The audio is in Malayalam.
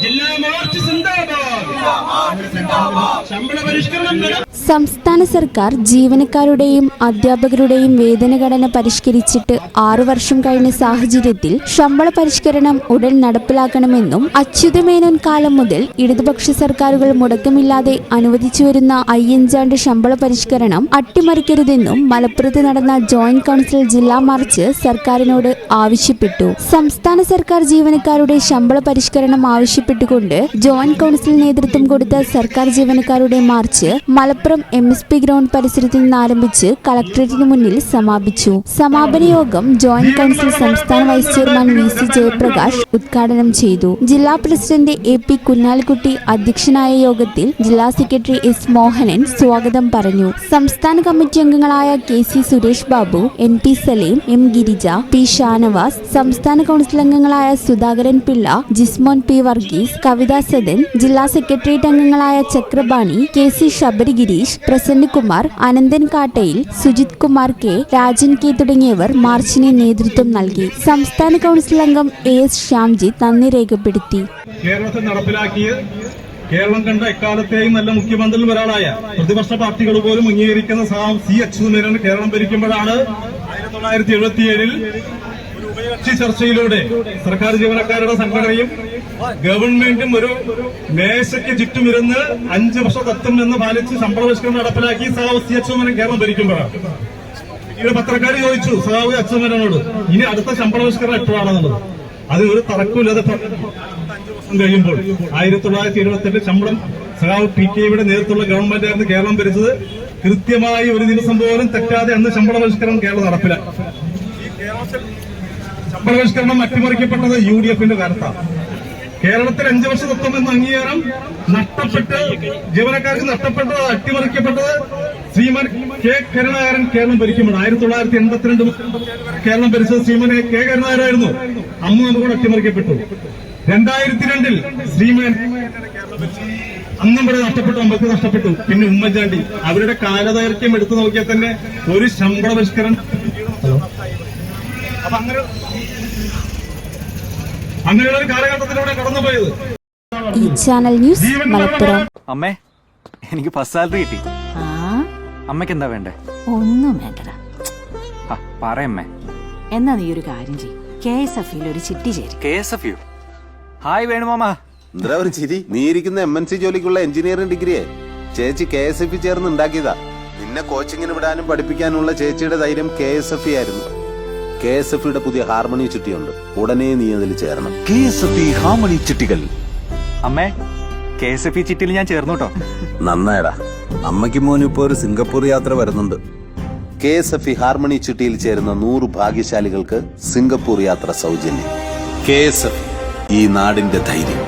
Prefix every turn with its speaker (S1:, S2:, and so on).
S1: ജില്ലാ മാർച്ച് ശമ്പള പരിഷ്കരണം.
S2: സംസ്ഥാന സർക്കാർ ജീവനക്കാരുടെയും അധ്യാപകരുടെയും വേതനഘടന പരിഷ്കരിച്ചിട്ട് 6 വർഷം കഴിഞ്ഞ സാഹചര്യത്തിൽ ശമ്പള പരിഷ്കരണം ഉടൻ നടപ്പിലാക്കണമെന്നും അച്യുതമേനോൻ കാലം മുതൽ ഇടതുപക്ഷ സർക്കാരുകൾ മുടക്കമില്ലാതെ അനുവദിച്ചുവരുന്ന അയ്യഞ്ചാണ്ട് ശമ്പള പരിഷ്കരണം അട്ടിമറിക്കരുതെന്നും മലപ്പുറത്ത് നടന്ന ജോയിന്റ് കൗൺസിൽ ജില്ലാ മാർച്ച് സർക്കാരിനോട് ആവശ്യപ്പെട്ടു. സംസ്ഥാന സർക്കാർ ജീവനക്കാരുടെ ശമ്പള പരിഷ്കരണം ആവശ്യപ്പെട്ടുകൊണ്ട് ജോയിന്റ് കൗൺസിൽ നേതൃത്വം കൊടുത്ത സർക്കാർ ജീവനക്കാരുടെ മാർച്ച് മലപ്പുറം MSP ഗ്രൗണ്ട് പരിസരത്ത് നിന്ന് ആരംഭിച്ച് കളക്ടറേറ്റിന് മുന്നിൽ സമാപിച്ചു. സമാപന യോഗം ജോയിന്റ് കൗൺസിൽ സംസ്ഥാന വൈസ് ചെയർമാൻ VC ജയപ്രകാശ് ഉദ്ഘാടനം ചെയ്തു. ജില്ലാ പ്രസിഡന്റ് AP കുഞ്ഞാലിക്കുട്ടി അധ്യക്ഷനായ യോഗത്തിൽ ജില്ലാ സെക്രട്ടറി S മോഹനൻ സ്വാഗതം പറഞ്ഞു. സംസ്ഥാന കമ്മിറ്റി അംഗങ്ങളായ KC Suresh Babu, NP Saleem, M Girija, P Shanavas, സംസ്ഥാന കൗൺസിൽ അംഗങ്ങളായ സുധാകരൻ പിള്ള, ജിസ്മോൻ P വർഗീസ്, കവിത സദൻ, ജില്ലാ സെക്രട്ടേറിയറ്റ് അംഗങ്ങളായ Chakrapani, KC ശബരിഗിരീഷ്, Prasanna Kumar, Ananthan കാട്ടയിൽ, Sujith Kumar K, Rajan K തുടങ്ങിയവർ മാർച്ചിന് നേതൃത്വം നൽകി. സംസ്ഥാന കൗൺസിൽ അംഗം AS ശ്യാംജിത്ത് നന്ദി രേഖപ്പെടുത്തി.
S1: കേരളത്തിൽ നടപ്പിലാക്കിയ കേരളം കണ്ട എക്കാലത്തെയും നല്ല മുഖ്യമന്ത്രിയിൽ ഒരാളായ പ്രതിപക്ഷ പാർട്ടികൾ പോലും അംഗീകരിക്കുന്ന C അച്യുതമേനോൻ കേരളം ഭരിക്കുമ്പോഴാണ് 1977 ഒരു ഉഭയകക്ഷി ചർച്ചയിലൂടെ സർക്കാർ ജീവനക്കാരുടെ സംഘടനയും ഗവൺമെന്റും ഒരു മേശയ്ക്ക് ചുറ്റുമിരുന്ന് 5 വർഷ തത്വം എന്ന് പാലിച്ച് ശമ്പള പരിഷ്കരണം നടപ്പിലാക്കി C അച്യുതമേനോൻ കേരളം ഭരിക്കുമ്പോഴാണ്. ഇവിടെ പത്രക്കാർ ചോദിച്ചു സഖാവ് അച്യുതമേനോനോട് ഇനി അടുത്ത ശമ്പള പരിഷ്കരണം എപ്പോഴാണെന്നുള്ളത്. അത് ഒരു തർക്കമില്ലാതെ 5 വർഷം കഴിയുമ്പോൾ 1978 ശമ്പളം സഖാവ് PK-യുടെ നേതൃത്വമുള്ള ഗവൺമെന്റ് ആയിരുന്നു കേരളം ഭരിച്ചത്. കൃത്യമായി ഒരു ദിവസം പോലും തെറ്റാതെ അന്ന് ശമ്പള പരിഷ്കരണം കേരളം നടപ്പിലാക്കി. ഈ കേരളത്തിൽ ശമ്പള പരിഷ്കരണം അട്ടിമറിക്കപ്പെട്ടത് UDF-ന്റെ കാലത്താണ്. കേരളത്തിൽ 5 വർഷ തത്വം എന്ന അംഗീകാരം നഷ്ടപ്പെട്ട് ജീവനക്കാർക്ക് നഷ്ടപ്പെട്ടത് അട്ടിമറിക്കപ്പെട്ടത് ശ്രീമാൻ K കരുണാകരൻ കേരളം ഭരിക്കുമ്പോൾ 1982 കേരളം ഭരിച്ചത് ശ്രീമാൻ K കരുണാകരനായിരുന്നു. അന്ന് അതുകൂടെ അട്ടിമറിക്കപ്പെട്ടു. 2002 ശ്രീമാൻ അന്നും ഇവിടെ നഷ്ടപ്പെട്ടു, നമുക്ക് നഷ്ടപ്പെട്ടു. പിന്നെ ഉമ്മൻചാണ്ടി അവരുടെ കാലദൈർഘ്യം എടുത്തു നോക്കിയാൽ തന്നെ ഒരു ശമ്പള പരിഷ്കരണം. അപ്പൊ അങ്ങനെയുള്ള ഒരു കാലഘട്ടത്തിലൂടെ കടന്നുപോയത്.
S2: ഈ ചാനൽ ന്യൂസ് മലപ്പുറം.
S3: അമ്മേ, എനിക്ക് ഫസ്റ്റ് സാലറി കിട്ടി. അമ്മയ്ക്ക് എന്താ വേണ്ടേ?
S4: ഒന്നും വേണ്ടടാ.
S3: പറയമ്മേ.
S4: എന്നാ നീ ഒരു കാര്യം ചെയ്യ്, KSF-ൽ ഒരു ചിട്ടി ചേരും.
S3: KSF-യോ? ഹായ് വേണുമാമ.
S5: എന്താ ഒരു ചിരി? നീ ഇരിക്കുന്ന MNC ജോലിക്കുള്ള എഞ്ചിനീയറിംഗ് ഡിഗ്രിയെ ചേച്ചി KSF ചേർന്ന് ഉണ്ടാക്കിയതാ. നിന്നെ കോച്ചിങ്ങിന് വിടാനും പഠിപ്പിക്കാനുള്ള ചേച്ചിയുടെ ധൈര്യം KSF ആയിരുന്നു. KSF-യുടെ പുതിയ ഹാർമണി ചിട്ടിയുണ്ട്, ഉടനെ നീ അതിൽ ചേരണം.
S3: KSF ഹാർമണി ചിട്ടികൾ. അമ്മേ, KSF ചിട്ടിയിൽ ഞാൻ ചേർന്നു കേട്ടോ.
S5: നന്നായടാ. അമ്മയ്ക്ക് മോനും ഇപ്പോ ഒരു സിംഗപ്പൂർ യാത്ര വരുന്നുണ്ട്. KSF ഹാർമണി ചിട്ടിയിൽ ചേരുന്ന 100 ഭാഗ്യശാലികൾക്ക് സിംഗപ്പൂർ യാത്ര സൗജന്യം. KSF, ഈ നാടിന്റെ ധൈര്യം.